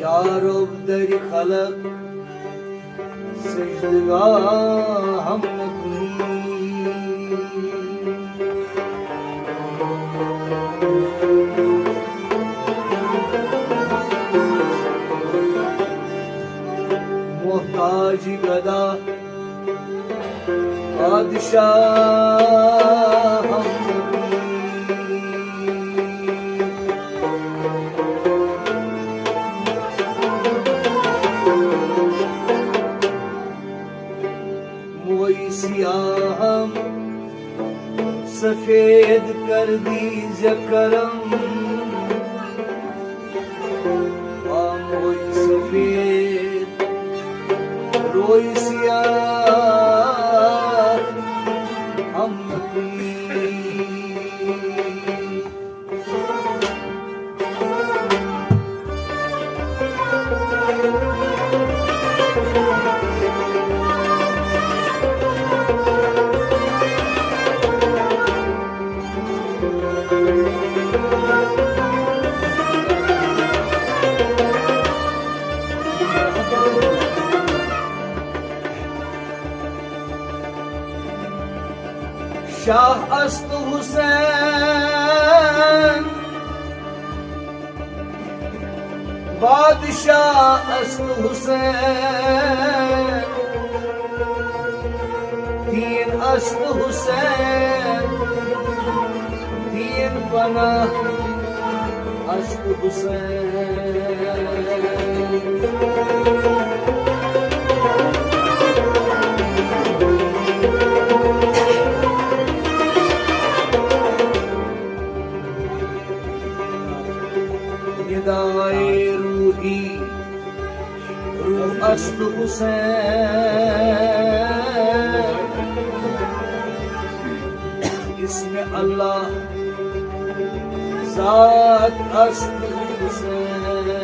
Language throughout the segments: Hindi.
Ya Rab der halak secdegahım muhtaç gada padişahım सियाहम सफेद कर दीजिए करम मोई सफेद रोई सियाह हम शाह अस्त हुसैन बादशाह अस्त हुसैन तीन अस्त हुसैन तीन बना अस्त हुसैन निदाए रूही रूह अस्त हुसैन इसमें अल्लाह ज़ात अस्त हुसैन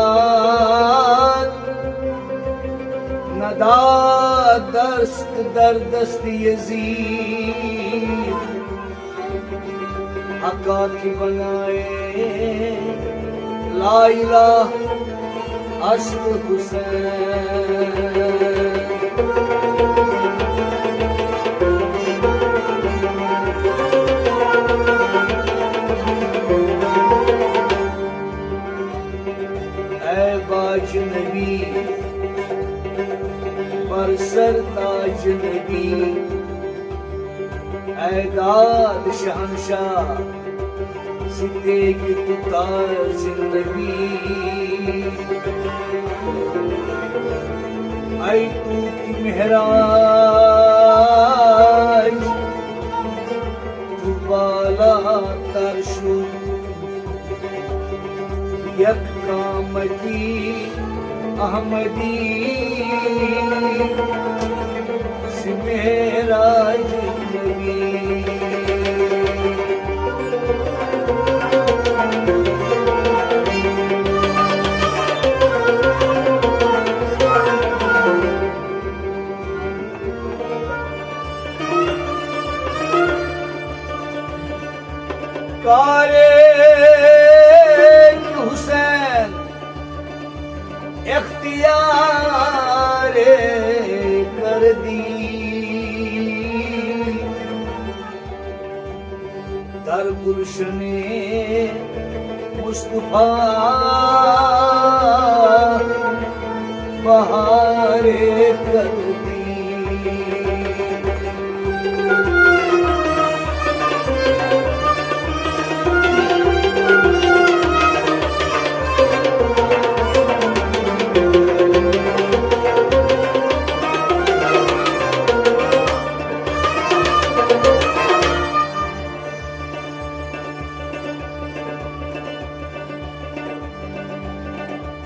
सरदार नदादस्त दर्दस्त यजीद आका की बनाए ला इलाह अस्त हुसैन बाज नबी पर सरताज नबी ऐदाद शहंशाह सिद्दीक़ ताज नबी आई तू की महराज तू बाला तरशु यक कामती अहमदी सिमेराज नबी कारे हुसैन इख्तियार कर दी दर गुलशने मुस्तफा बहारे कर दी